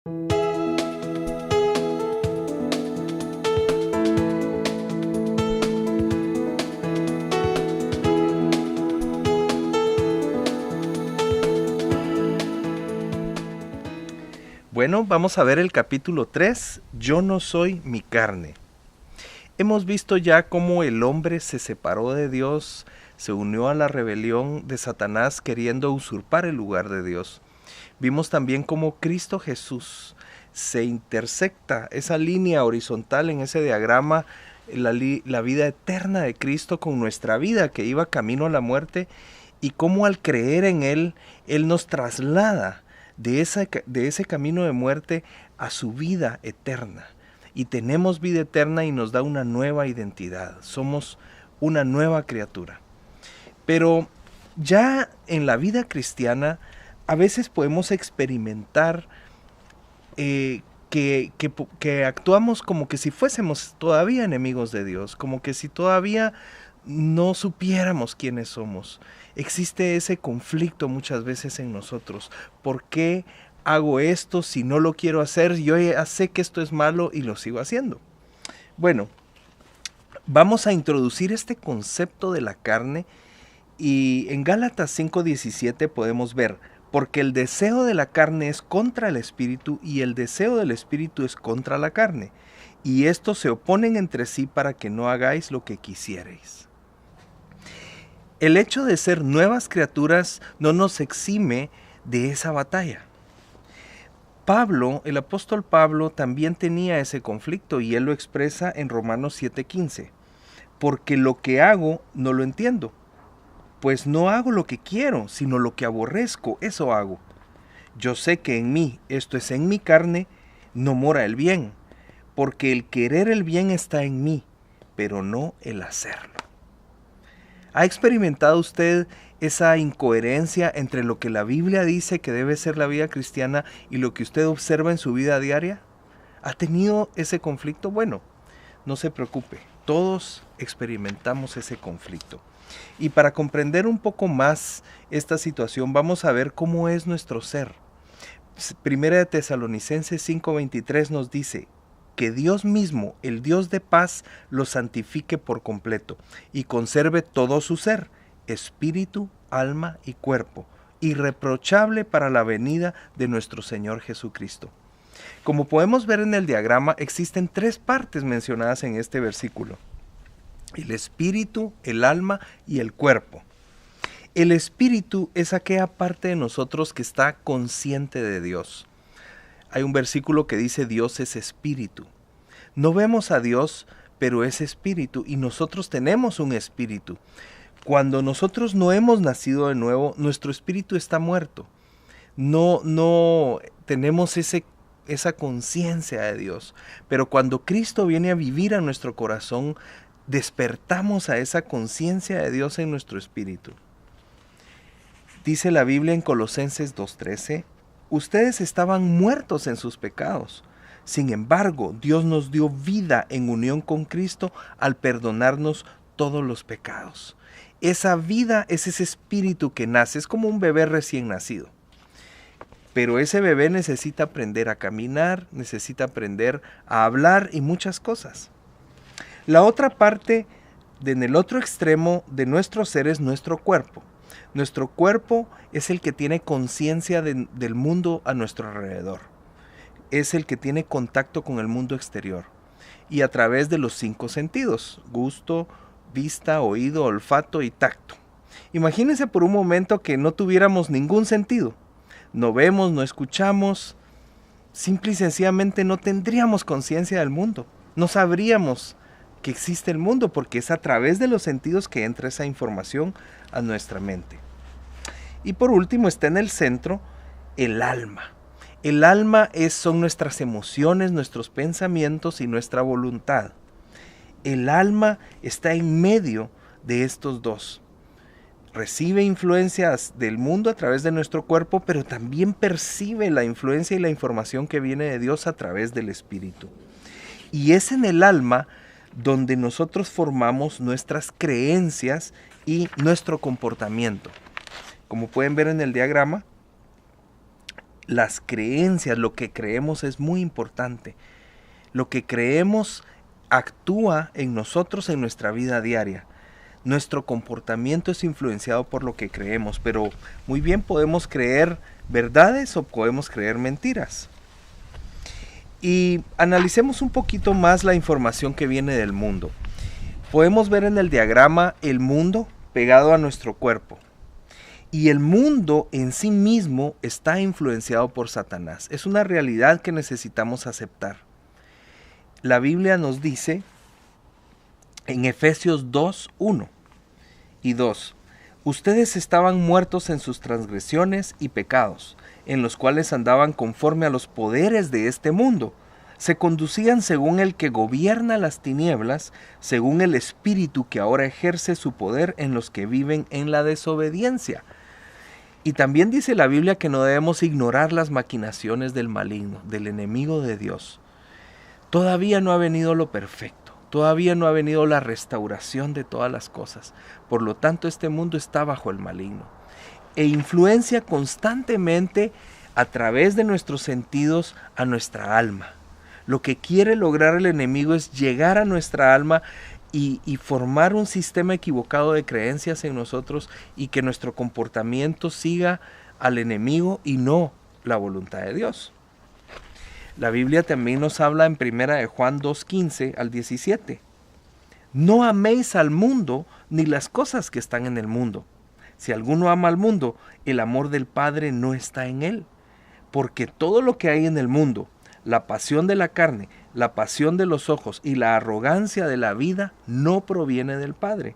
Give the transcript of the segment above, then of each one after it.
Bueno, vamos a ver el capítulo 3, Yo no soy mi carne. Hemos visto ya cómo el hombre se separó de Dios, se unió a la rebelión de Satanás queriendo usurpar el lugar de Dios. Vimos también cómo Cristo Jesús se intersecta esa línea horizontal en ese diagrama, la vida eterna de Cristo con nuestra vida que iba camino a la muerte, y cómo al creer en Él, Él nos traslada de ese camino de muerte a su vida eterna. Y tenemos vida eterna y nos da una nueva identidad. Somos una nueva criatura. Pero ya en la vida cristiana a veces podemos experimentar que actuamos como que si fuésemos todavía enemigos de Dios, como que si todavía no supiéramos quiénes somos. Existe ese conflicto muchas veces en nosotros. ¿Por qué hago esto si no lo quiero hacer? Yo ya sé que esto es malo y lo sigo haciendo. Bueno, vamos a introducir este concepto de la carne y en Gálatas 5:17 podemos ver: porque el deseo de la carne es contra el espíritu y el deseo del espíritu es contra la carne. Y estos se oponen entre sí para que no hagáis lo que quisierais. El hecho de ser nuevas criaturas no nos exime de esa batalla. Pablo, el apóstol Pablo, también tenía ese conflicto y él lo expresa en Romanos 7:15. Porque lo que hago no lo entiendo, pues no hago lo que quiero, sino lo que aborrezco, eso hago. Yo sé que en mí, esto es en mi carne, no mora el bien, porque el querer el bien está en mí, pero no el hacerlo. ¿Ha experimentado usted esa incoherencia entre lo que la Biblia dice que debe ser la vida cristiana y lo que usted observa en su vida diaria? ¿Ha tenido ese conflicto? Bueno, no se preocupe, todos experimentamos ese conflicto. Y para comprender un poco más esta situación, vamos a ver cómo es nuestro ser. Primera de Tesalonicenses 5:23 nos dice: que Dios mismo, el Dios de paz, lo santifique por completo y conserve todo su ser, espíritu, alma y cuerpo, irreprochable para la venida de nuestro Señor Jesucristo. Como podemos ver en el diagrama, existen 3 partes mencionadas en este versículo: el espíritu, el alma y el cuerpo. El espíritu es aquella parte de nosotros que está consciente de Dios. Hay un versículo que dice: Dios es espíritu. No vemos a Dios, pero es espíritu y nosotros tenemos un espíritu. Cuando nosotros no hemos nacido de nuevo, nuestro espíritu está muerto. No tenemos esa conciencia de Dios. Pero cuando Cristo viene a vivir a nuestro corazón, despertamos a esa conciencia de Dios en nuestro espíritu. Dice la Biblia en Colosenses 2:13: ustedes estaban muertos en sus pecados. Sin embargo, Dios nos dio vida en unión con Cristo al perdonarnos todos los pecados. Esa vida es ese espíritu que nace, es como un bebé recién nacido. Pero ese bebé necesita aprender a caminar, necesita aprender a hablar y muchas cosas. La otra parte, en el otro extremo de nuestro ser, es nuestro cuerpo. Nuestro cuerpo es el que tiene conciencia del mundo a nuestro alrededor. Es el que tiene contacto con el mundo exterior. Y a través de los 5 sentidos: gusto, vista, oído, olfato y tacto. Imagínense por un momento que no tuviéramos ningún sentido. No vemos, no escuchamos. Simple y sencillamente no tendríamos conciencia del mundo. No sabríamos que existe el mundo, porque es a través de los sentidos que entra esa información a nuestra mente. Y por último está en el centro el alma. El alma son nuestras emociones, nuestros pensamientos y nuestra voluntad. El alma está en medio de estos dos. Recibe influencias del mundo a través de nuestro cuerpo, pero también percibe la influencia y la información que viene de Dios a través del espíritu. Y es en el alma donde nosotros formamos nuestras creencias y nuestro comportamiento. Como pueden ver en el diagrama, las creencias, lo que creemos es muy importante. Lo que creemos actúa en nosotros en nuestra vida diaria. Nuestro comportamiento es influenciado por lo que creemos, pero muy bien podemos creer verdades o podemos creer mentiras. Y analicemos un poquito más la información que viene del mundo. Podemos ver en el diagrama el mundo pegado a nuestro cuerpo. Y el mundo en sí mismo está influenciado por Satanás. Es una realidad que necesitamos aceptar. La Biblia nos dice en Efesios 2, 1 y 2. Ustedes estaban muertos en sus transgresiones y pecados, en los cuales andaban conforme a los poderes de este mundo. Se conducían según el que gobierna las tinieblas, según el espíritu que ahora ejerce su poder en los que viven en la desobediencia. Y también dice la Biblia que no debemos ignorar las maquinaciones del maligno, del enemigo de Dios. Todavía no ha venido lo perfecto, todavía no ha venido la restauración de todas las cosas. Por lo tanto, este mundo está bajo el maligno e influencia constantemente a través de nuestros sentidos a nuestra alma. Lo que quiere lograr el enemigo es llegar a nuestra alma y formar un sistema equivocado de creencias en nosotros y que nuestro comportamiento siga al enemigo y no la voluntad de Dios. La Biblia también nos habla en 1 de Juan 2:15 al 17. No améis al mundo ni las cosas que están en el mundo. Si alguno ama al mundo, el amor del Padre no está en él. Porque todo lo que hay en el mundo, la pasión de la carne, la pasión de los ojos y la arrogancia de la vida no proviene del Padre,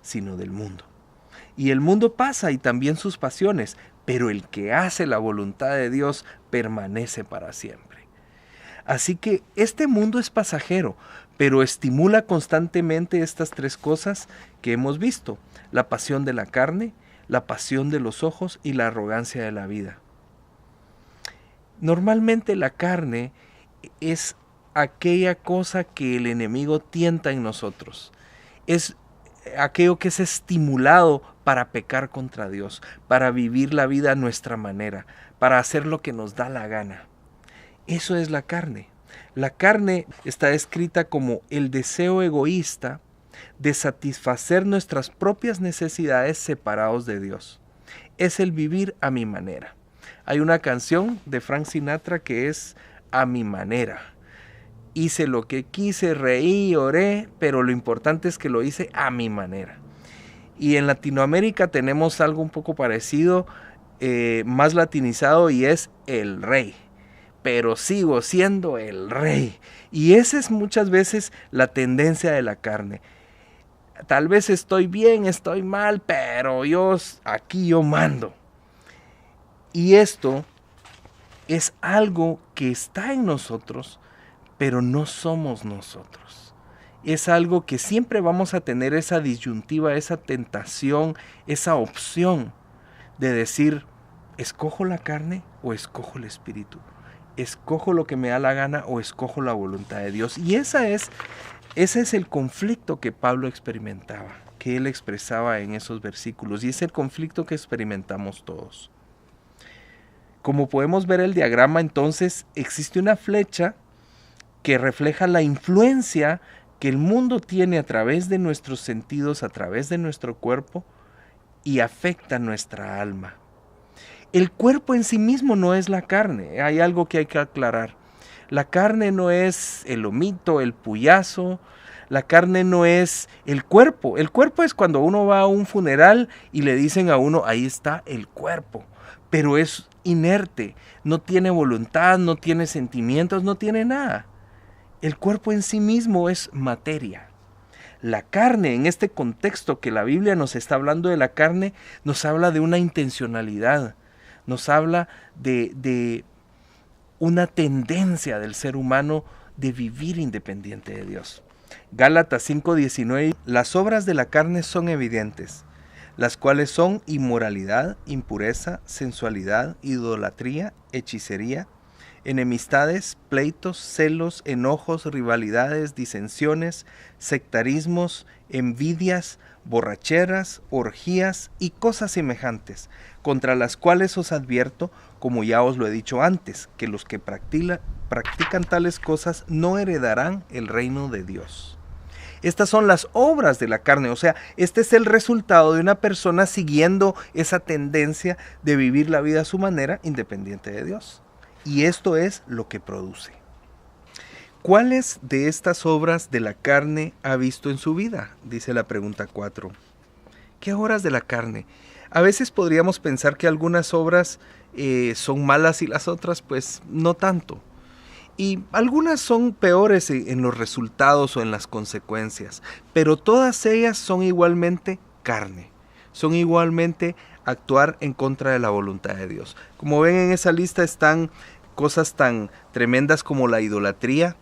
sino del mundo. Y el mundo pasa y también sus pasiones, pero el que hace la voluntad de Dios permanece para siempre. Así que este mundo es pasajero, pero estimula constantemente estas tres cosas que hemos visto: la pasión de la carne, la pasión de los ojos y la arrogancia de la vida. Normalmente la carne es aquella cosa que el enemigo tienta en nosotros. Es aquello que es estimulado para pecar contra Dios, para vivir la vida a nuestra manera, para hacer lo que nos da la gana. Eso es la carne. La carne está descrita como el deseo egoísta de satisfacer nuestras propias necesidades separados de Dios. Es el vivir a mi manera. Hay una canción de Frank Sinatra que es A mi manera. Hice lo que quise, reí, oré, pero lo importante es que lo hice a mi manera. Y en Latinoamérica tenemos algo un poco parecido, más latinizado, y es el rey. Pero sigo siendo el rey. Y esa es muchas veces la tendencia de la carne. Tal vez estoy bien, estoy mal, pero aquí yo mando. Y esto es algo que está en nosotros, pero no somos nosotros. Es algo que siempre vamos a tener esa disyuntiva, esa tentación, esa opción de decir, ¿escojo la carne o escojo el espíritu? ¿Escojo lo que me da la gana o escojo la voluntad de Dios? Y ese es el conflicto que Pablo experimentaba, que él expresaba en esos versículos, y es el conflicto que experimentamos todos. Como podemos ver el diagrama, entonces existe una flecha que refleja la influencia que el mundo tiene a través de nuestros sentidos, a través de nuestro cuerpo, y afecta nuestra alma. El cuerpo en sí mismo no es la carne. Hay algo que hay que aclarar. La carne no es el lomito, el puyazo. La carne no es el cuerpo. El cuerpo es cuando uno va a un funeral y le dicen a uno, ahí está el cuerpo. Pero es inerte, no tiene voluntad, no tiene sentimientos, no tiene nada. El cuerpo en sí mismo es materia. La carne, en este contexto que la Biblia nos está hablando de la carne, nos habla de una intencionalidad, nos habla de una tendencia del ser humano de vivir independiente de Dios. Gálatas 5:19, las obras de la carne son evidentes, las cuales son inmoralidad, impureza, sensualidad, idolatría, hechicería, enemistades, pleitos, celos, enojos, rivalidades, disensiones, sectarismos, envidias, borracheras, orgías y cosas semejantes, contra las cuales os advierto, como ya os lo he dicho antes, que los que practican tales cosas no heredarán el reino de Dios. Estas son las obras de la carne, o sea, este es el resultado de una persona siguiendo esa tendencia de vivir la vida a su manera, independiente de Dios. Y esto es lo que produce. ¿Cuáles de estas obras de la carne ha visto en su vida? Dice la pregunta 4. ¿Qué obras de la carne? A veces podríamos pensar que algunas obras son malas y las otras pues no tanto. Y algunas son peores en los resultados o en las consecuencias, pero todas ellas son igualmente carne, son igualmente actuar en contra de la voluntad de Dios. Como ven, en esa lista están cosas tan tremendas como la idolatría,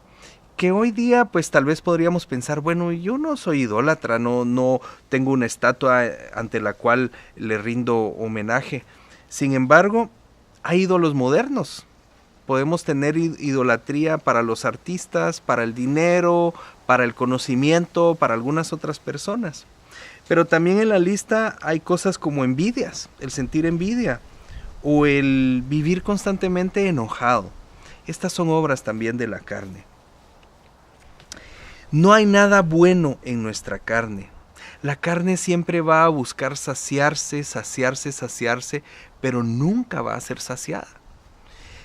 que hoy día pues tal vez podríamos pensar, bueno, yo no soy idólatra, no tengo una estatua ante la cual le rindo homenaje. Sin embargo, hay ídolos modernos. Podemos tener idolatría para los artistas, para el dinero, para el conocimiento, para algunas otras personas. Pero también en la lista hay cosas como envidias, el sentir envidia o el vivir constantemente enojado. Estas son obras también de la carne. No hay nada bueno en nuestra carne. La carne siempre va a buscar saciarse, pero nunca va a ser saciada.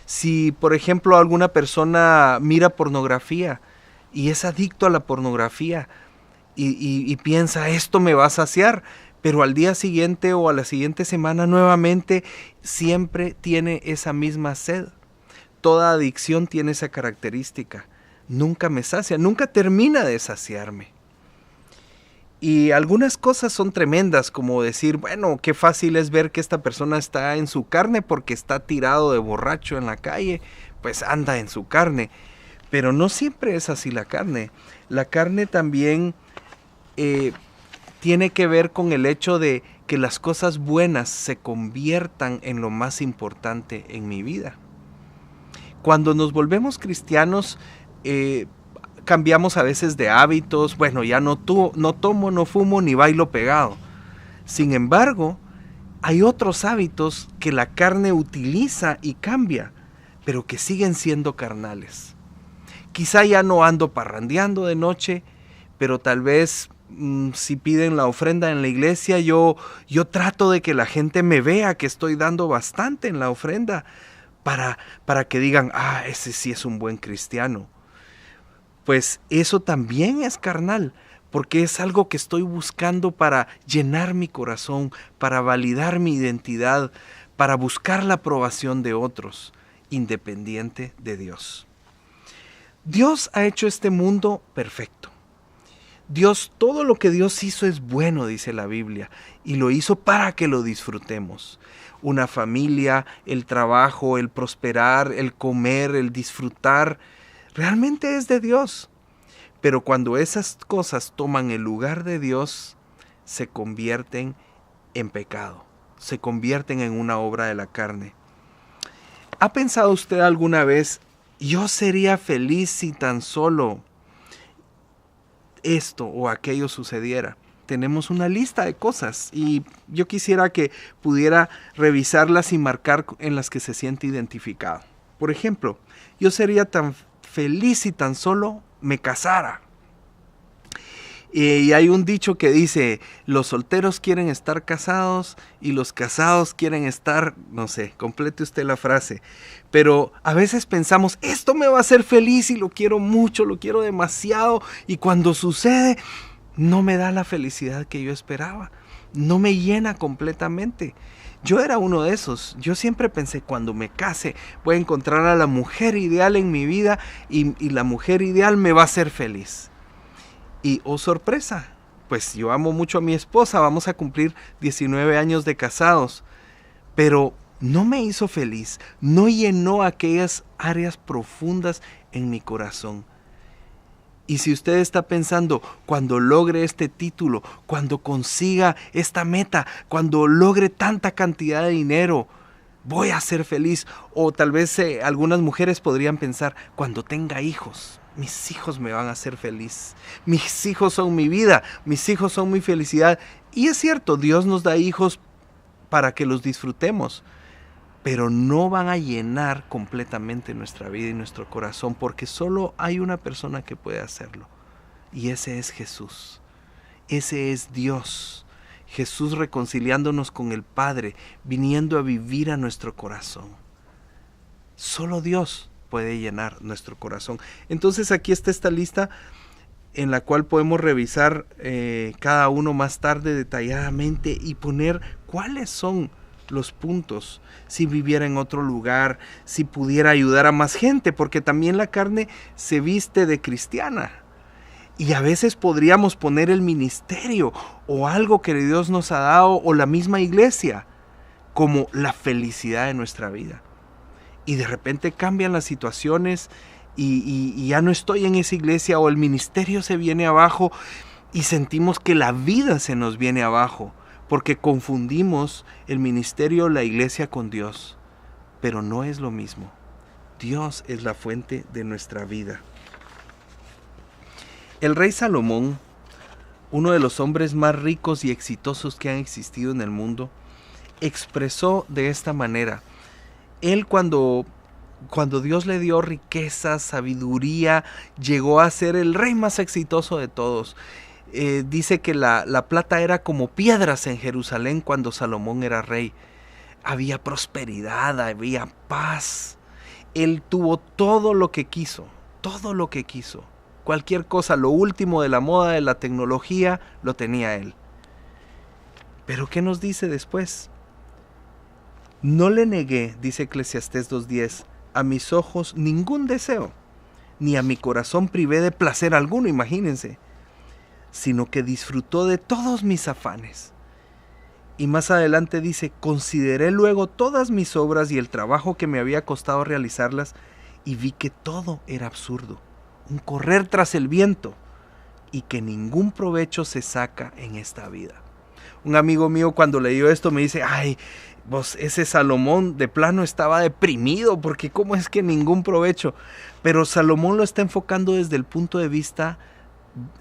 Si, por ejemplo, alguna persona mira pornografía y es adicto a la pornografía y piensa, esto me va a saciar, pero al día siguiente o a la siguiente semana nuevamente siempre tiene esa misma sed. Toda adicción tiene esa característica. Nunca me sacia, nunca termina de saciarme. Y algunas cosas son tremendas, como decir, bueno, qué fácil es ver que esta persona está en su carne porque está tirado de borracho en la calle, pues anda en su carne. Pero no siempre es así la carne. La carne también tiene que ver con el hecho de que las cosas buenas se conviertan en lo más importante en mi vida. Cuando nos volvemos cristianos, cambiamos a veces de hábitos, bueno, ya no tomo, no fumo, ni bailo pegado. Sin embargo, hay otros hábitos que la carne utiliza y cambia, pero que siguen siendo carnales. Quizá ya no ando parrandeando de noche, pero tal vez si piden la ofrenda en la iglesia, yo trato de que la gente me vea que estoy dando bastante en la ofrenda para que digan, ese sí es un buen cristiano. Pues eso también es carnal, porque es algo que estoy buscando para llenar mi corazón, para validar mi identidad, para buscar la aprobación de otros, independiente de Dios. Dios ha hecho este mundo perfecto. Todo lo que Dios hizo es bueno, dice la Biblia, y lo hizo para que lo disfrutemos. Una familia, el trabajo, el prosperar, el comer, el disfrutar, realmente es de Dios. Pero cuando esas cosas toman el lugar de Dios, se convierten en pecado, se convierten en una obra de la carne. ¿Ha pensado usted alguna vez, yo sería feliz si tan solo esto o aquello sucediera? Tenemos una lista de cosas y yo quisiera que pudiera revisarlas y marcar en las que se siente identificado. Por ejemplo, yo sería tan feliz si tan solo me casara. Y hay un dicho que dice, los solteros quieren estar casados y los casados quieren estar, no sé, complete usted la frase. Pero a veces pensamos, esto me va a hacer feliz y lo quiero mucho, lo quiero demasiado. Y cuando sucede, no me da la felicidad que yo esperaba. No me llena completamente. Yo era uno de esos. Yo siempre pensé, cuando me case, voy a encontrar a la mujer ideal en mi vida y la mujer ideal me va a hacer feliz. Y oh sorpresa, pues yo amo mucho a mi esposa, vamos a cumplir 19 años de casados, pero no me hizo feliz, no llenó aquellas áreas profundas en mi corazón. Y si usted está pensando, cuando logre este título, cuando consiga esta meta, cuando logre tanta cantidad de dinero, voy a ser feliz. O tal vez algunas mujeres podrían pensar, cuando tenga hijos, mis hijos me van a hacer feliz. Mis hijos son mi vida, mis hijos son mi felicidad. Y es cierto, Dios nos da hijos para que los disfrutemos, pero no van a llenar completamente nuestra vida y nuestro corazón, porque solo hay una persona que puede hacerlo, y ese es Jesús. Ese es Dios. Jesús reconciliándonos con el Padre, viniendo a vivir a nuestro corazón. Solo Dios puede llenar nuestro corazón. Entonces aquí está esta lista en la cual podemos revisar cada uno más tarde detalladamente y poner cuáles son los puntos, si viviera en otro lugar, si pudiera ayudar a más gente, porque también la carne se viste de cristiana. Y a veces podríamos poner el ministerio o algo que Dios nos ha dado o la misma iglesia como la felicidad de nuestra vida. Y de repente cambian las situaciones y ya no estoy en esa iglesia, o el ministerio se viene abajo y sentimos que la vida se nos viene abajo porque confundimos el ministerio o la iglesia con Dios. Pero no es lo mismo. Dios es la fuente de nuestra vida. El rey Salomón, uno de los hombres más ricos y exitosos que han existido en el mundo, expresó de esta manera. Él cuando Dios le dio riqueza, sabiduría, llegó a ser el rey más exitoso de todos. Dice que la plata era como piedras en Jerusalén cuando Salomón era rey. Había prosperidad, había paz. Él tuvo todo lo que quiso, todo lo que quiso. Cualquier cosa, lo último de la moda, de la tecnología, lo tenía él. Pero ¿qué nos dice después? No le negué, dice Eclesiastés 2:10, a mis ojos ningún deseo, ni a mi corazón privé de placer alguno, imagínense, sino que disfrutó de todos mis afanes. Y más adelante dice, consideré luego todas mis obras y el trabajo que me había costado realizarlas, y vi que todo era absurdo, un correr tras el viento, y que ningún provecho se saca en esta vida. Un amigo mío cuando leyó esto me dice, ay, vos, ese Salomón de plano estaba deprimido, porque cómo es que ningún provecho. Pero Salomón lo está enfocando desde el punto de vista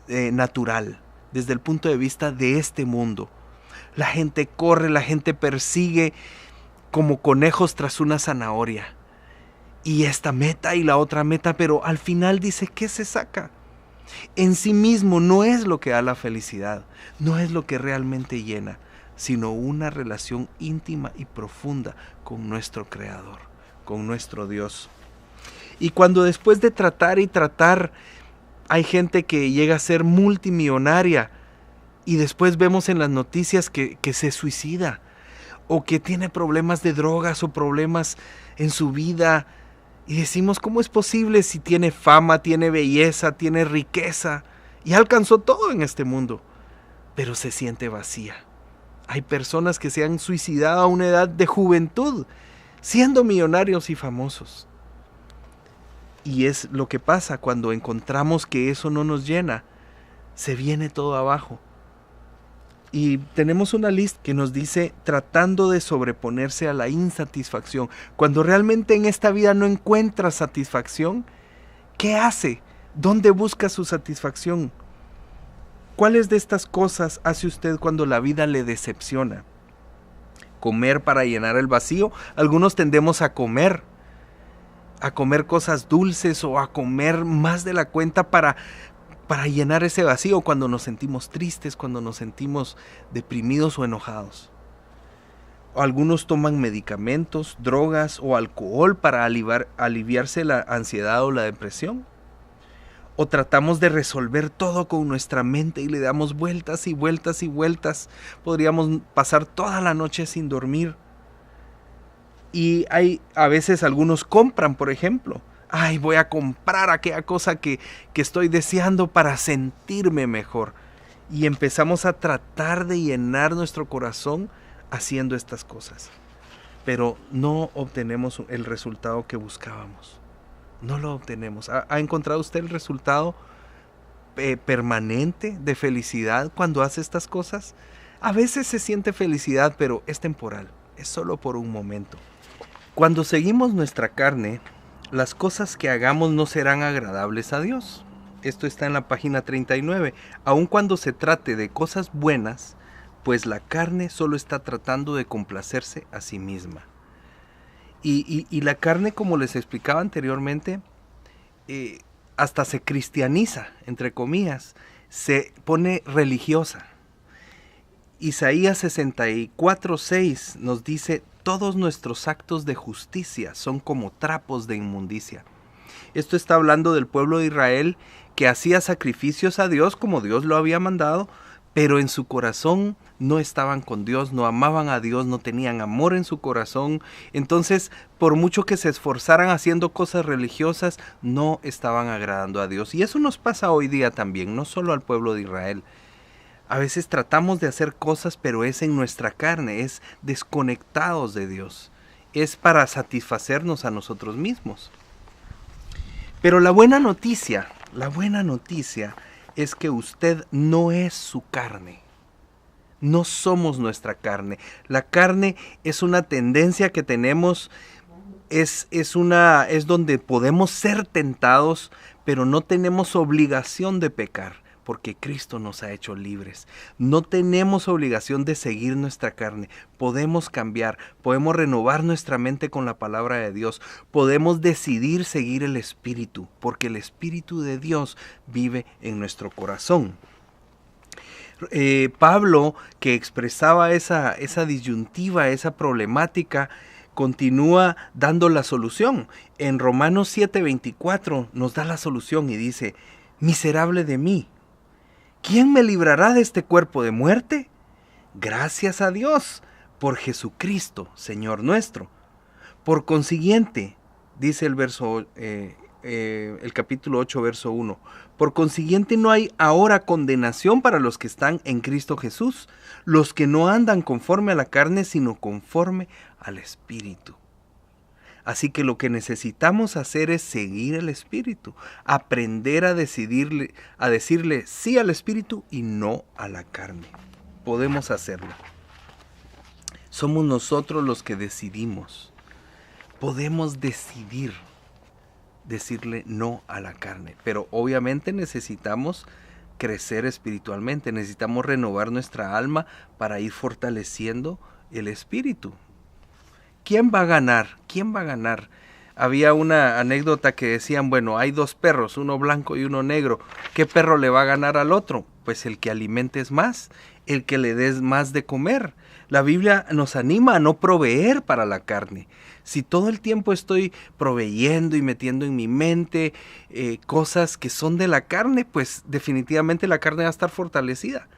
natural, desde el punto de vista de este mundo. La gente corre, la gente persigue como conejos tras una zanahoria. Y esta meta y la otra meta, pero al final dice, ¿qué se saca? En sí mismo no es lo que da la felicidad, no es lo que realmente llena, sino una relación íntima y profunda con nuestro Creador, con nuestro Dios. Y cuando después de tratar y tratar, hay gente que llega a ser multimillonaria y después vemos en las noticias que se suicida o que tiene problemas de drogas o problemas en su vida. Y decimos, ¿cómo es posible si tiene fama, tiene belleza, tiene riqueza y alcanzó todo en este mundo? Pero se siente vacía. Hay personas que se han suicidado a una edad de juventud, siendo millonarios y famosos. Y es lo que pasa cuando encontramos que eso no nos llena. Se viene todo abajo. Y tenemos una lista que nos dice tratando de sobreponerse a la insatisfacción. Cuando realmente en esta vida no encuentra satisfacción, ¿qué hace? ¿Dónde busca su satisfacción? ¿Cuáles de estas cosas hace usted cuando la vida le decepciona? ¿Comer para llenar el vacío? Algunos tendemos a comer cosas dulces o a comer más de la cuenta para llenar ese vacío cuando nos sentimos tristes, cuando nos sentimos deprimidos o enojados. Algunos toman medicamentos, drogas o alcohol para aliviarse la ansiedad o la depresión. O tratamos de resolver todo con nuestra mente y le damos vueltas y vueltas y vueltas. Podríamos pasar toda la noche sin dormir. Y a veces algunos compran, por ejemplo. Ay, voy a comprar aquella cosa que estoy deseando para sentirme mejor. Y empezamos a tratar de llenar nuestro corazón haciendo estas cosas. Pero no obtenemos el resultado que buscábamos. No lo obtenemos. ¿Ha encontrado usted el resultado permanente de felicidad cuando hace estas cosas? A veces se siente felicidad, pero es temporal. Es solo por un momento. Cuando seguimos nuestra carne, las cosas que hagamos no serán agradables a Dios. Esto está en la página 39. Aun cuando se trate de cosas buenas, pues la carne solo está tratando de complacerse a sí misma. Y la carne, como les explicaba anteriormente, hasta se cristianiza, entre comillas, se pone religiosa. Isaías 64:6 nos dice: todos nuestros actos de justicia son como trapos de inmundicia. Esto está hablando del pueblo de Israel, que hacía sacrificios a Dios como Dios lo había mandado, pero en su corazón no estaban con Dios, no amaban a Dios, no tenían amor en su corazón. Entonces, por mucho que se esforzaran haciendo cosas religiosas, no estaban agradando a Dios. Y eso nos pasa hoy día también, no solo al pueblo de Israel. A veces tratamos de hacer cosas, pero es en nuestra carne, es desconectados de Dios. Es para satisfacernos a nosotros mismos. Pero la buena noticia es que usted no es su carne. No somos nuestra carne. La carne es una tendencia que tenemos, es donde podemos ser tentados, pero no tenemos obligación de pecar, porque Cristo nos ha hecho libres. No tenemos obligación de seguir nuestra carne. Podemos cambiar, podemos renovar nuestra mente con la palabra de Dios. Podemos decidir seguir el Espíritu, porque el Espíritu de Dios vive en nuestro corazón. Pablo, que expresaba esa disyuntiva, esa problemática, continúa dando la solución. En Romanos 7:24 nos da la solución y dice: miserable de mí, ¿quién me librará de este cuerpo de muerte? Gracias a Dios, por Jesucristo, Señor nuestro. Por consiguiente, dice el capítulo 8, verso 1, por consiguiente no hay ahora condenación para los que están en Cristo Jesús, los que no andan conforme a la carne, sino conforme al Espíritu. Así que lo que necesitamos hacer es seguir el Espíritu, aprender a decirle sí al Espíritu y no a la carne. Podemos hacerlo. Somos nosotros los que decidimos. Podemos decidir decirle no a la carne, pero obviamente necesitamos crecer espiritualmente, necesitamos renovar nuestra alma para ir fortaleciendo el espíritu. ¿Quién va a ganar? ¿Quién va a ganar? Había una anécdota que decían, bueno, hay dos perros, uno blanco y uno negro. ¿Qué perro le va a ganar al otro? Pues el que alimentes más, el que le des más de comer. La Biblia nos anima a no proveer para la carne. Si todo el tiempo estoy proveyendo y metiendo en mi mente cosas que son de la carne, pues definitivamente la carne va a estar fortalecida.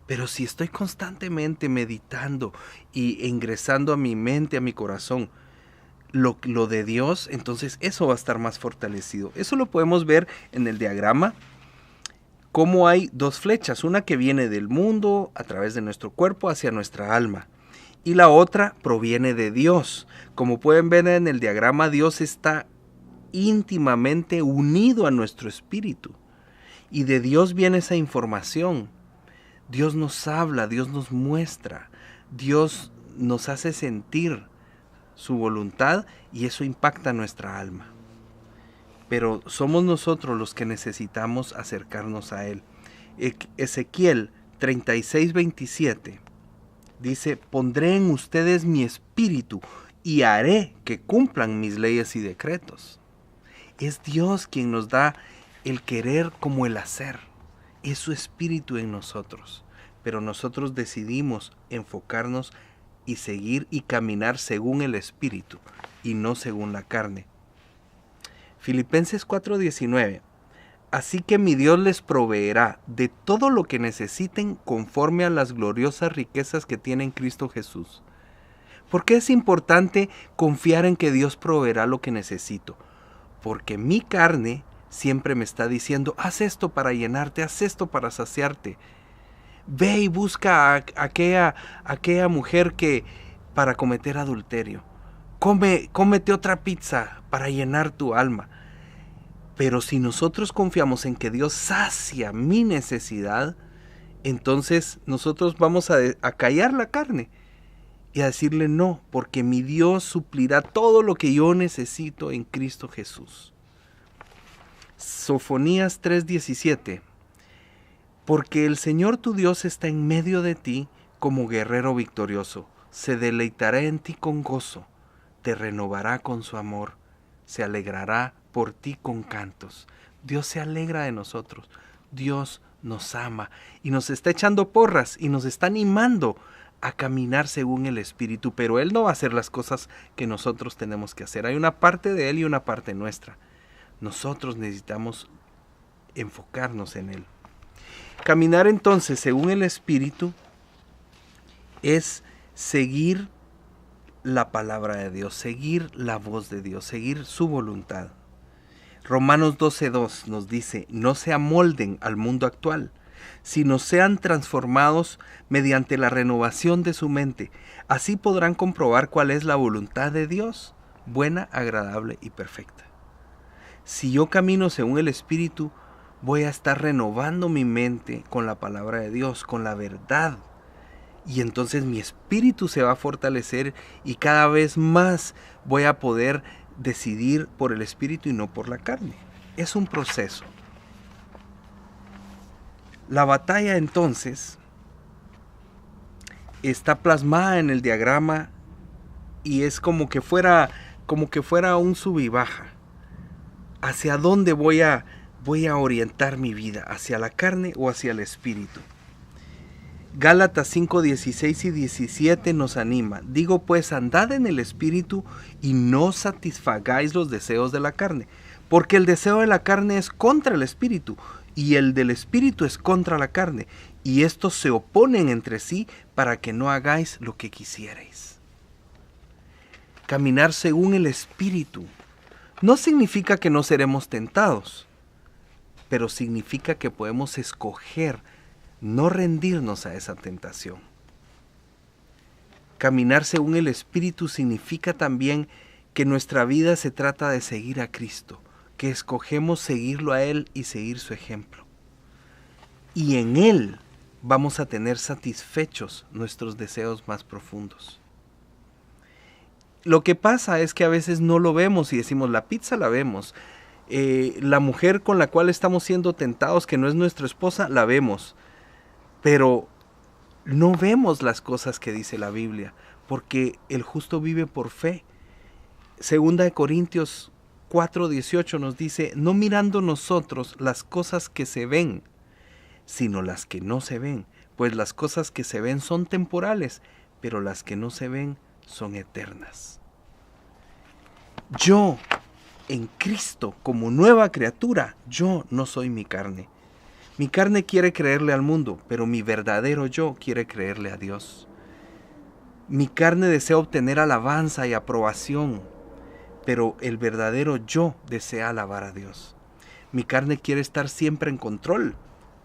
Pero si estoy constantemente meditando y ingresando a mi mente, a mi corazón, lo de Dios, entonces eso va a estar más fortalecido. Eso lo podemos ver en el diagrama, cómo hay dos flechas, una que viene del mundo a través de nuestro cuerpo hacia nuestra alma, y la otra proviene de Dios. Como pueden ver en el diagrama, Dios está íntimamente unido a nuestro espíritu, y de Dios viene esa información. Dios nos habla, Dios nos muestra, Dios nos hace sentir su voluntad y eso impacta nuestra alma. Pero somos nosotros los que necesitamos acercarnos a Él. Ezequiel 36:27 dice: pondré en ustedes mi espíritu y haré que cumplan mis leyes y decretos. Es Dios quien nos da el querer como el hacer. Es su espíritu en nosotros, pero nosotros decidimos enfocarnos y seguir y caminar según el espíritu y no según la carne. Filipenses 4:19. Así que mi Dios les proveerá de todo lo que necesiten conforme a las gloriosas riquezas que tiene en Cristo Jesús. ¿Por qué es importante confiar en que Dios proveerá lo que necesito? Porque mi carne siempre me está diciendo: haz esto para llenarte, haz esto para saciarte. Ve y busca a aquella mujer que para cometer adulterio. Cómete otra pizza para llenar tu alma. Pero si nosotros confiamos en que Dios sacia mi necesidad, entonces nosotros vamos a callar la carne y a decirle no, porque mi Dios suplirá todo lo que yo necesito en Cristo Jesús. Sofonías 3:17. Porque el Señor tu Dios está en medio de ti como guerrero victorioso. Se deleitará en ti con gozo, te renovará con su amor, se alegrará por ti con cantos. Dios se alegra de nosotros, Dios nos ama y nos está echando porras y nos está animando a caminar según el Espíritu, pero Él no va a hacer las cosas que nosotros tenemos que hacer. Hay una parte de Él y una parte nuestra. Nosotros necesitamos enfocarnos en Él. Caminar entonces según el Espíritu es seguir la palabra de Dios, seguir la voz de Dios, seguir su voluntad. Romanos 12:2 nos dice, no se amolden al mundo actual, sino sean transformados mediante la renovación de su mente. Así podrán comprobar cuál es la voluntad de Dios, buena, agradable y perfecta. Si yo camino según el Espíritu, voy a estar renovando mi mente con la palabra de Dios, con la verdad. Y entonces mi espíritu se va a fortalecer y cada vez más voy a poder decidir por el espíritu y no por la carne. Es un proceso. La batalla entonces está plasmada en el diagrama y es como que fuera un sub y baja. ¿Hacia dónde voy a orientar mi vida? ¿Hacia la carne o hacia el espíritu? Gálatas 5:16 y 17 nos anima. Digo pues, andad en el espíritu y no satisfagáis los deseos de la carne, porque el deseo de la carne es contra el espíritu y el del espíritu es contra la carne, y estos se oponen entre sí para que no hagáis lo que quisierais. Caminar según el espíritu no significa que no seremos tentados, pero significa que podemos escoger no rendirnos a esa tentación. Caminar según el Espíritu significa también que nuestra vida se trata de seguir a Cristo, que escogemos seguirlo a Él y seguir su ejemplo. Y en Él vamos a tener satisfechos nuestros deseos más profundos. Lo que pasa es que a veces no lo vemos y decimos, la pizza la vemos. La mujer con la cual estamos siendo tentados, que no es nuestra esposa, la vemos. Pero no vemos las cosas que dice la Biblia, porque el justo vive por fe. Segunda de Corintios 4:18 nos dice, no mirando nosotros las cosas que se ven, sino las que no se ven, pues las cosas que se ven son temporales, pero las que no se ven son eternas. Yo, en Cristo, como nueva criatura, yo no soy mi carne. Mi carne quiere creerle al mundo, pero mi verdadero yo quiere creerle a Dios. Mi carne desea obtener alabanza y aprobación, pero el verdadero yo desea alabar a Dios. Mi carne quiere estar siempre en control,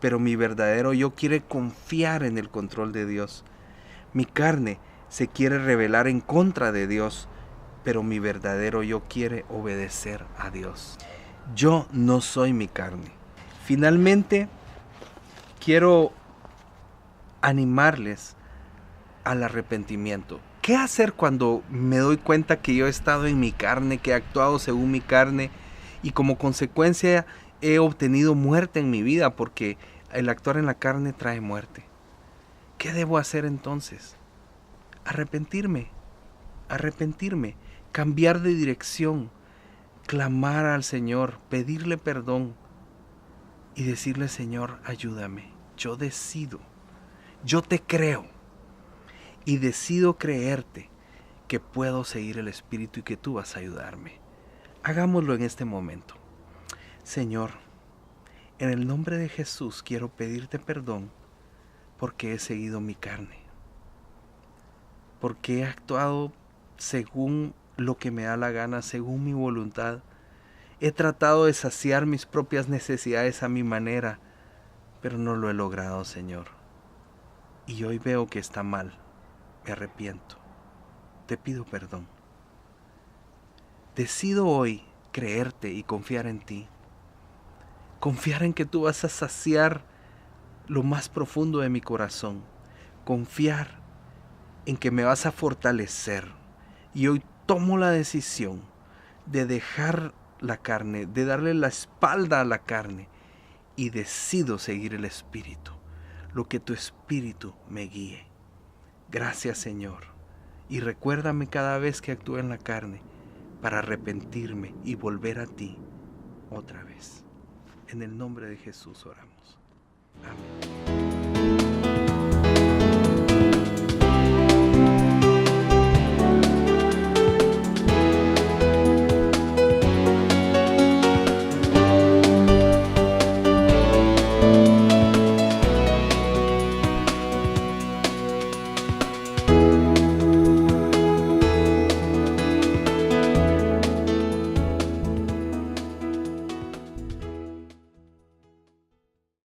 pero mi verdadero yo quiere confiar en el control de Dios. Mi carne se quiere rebelar en contra de Dios, pero mi verdadero yo quiere obedecer a Dios. Yo no soy mi carne. Finalmente, quiero animarles al arrepentimiento. ¿Qué hacer cuando me doy cuenta que yo he estado en mi carne, que he actuado según mi carne y como consecuencia he obtenido muerte en mi vida? Porque el actuar en la carne trae muerte. ¿Qué debo hacer entonces? Arrepentirme, cambiar de dirección, clamar al Señor, pedirle perdón y decirle, Señor, ayúdame. Yo decido, yo te creo y decido creerte que puedo seguir el Espíritu y que tú vas a ayudarme. Hagámoslo en este momento. Señor, en el nombre de Jesús quiero pedirte perdón porque he seguido mi carne, porque he actuado según lo que me da la gana, según mi voluntad. He tratado de saciar mis propias necesidades a mi manera, pero no lo he logrado, Señor. Y hoy veo que está mal. Me arrepiento. Te pido perdón. Decido hoy creerte y confiar en ti. Confiar en que tú vas a saciar lo más profundo de mi corazón. Confiar en que me vas a fortalecer. Y hoy tomo la decisión de dejar la carne, de darle la espalda a la carne, y decido seguir el Espíritu, lo que tu Espíritu me guíe. Gracias, Señor. Y recuérdame cada vez que actúe en la carne para arrepentirme y volver a ti otra vez. En el nombre de Jesús oramos. Amén.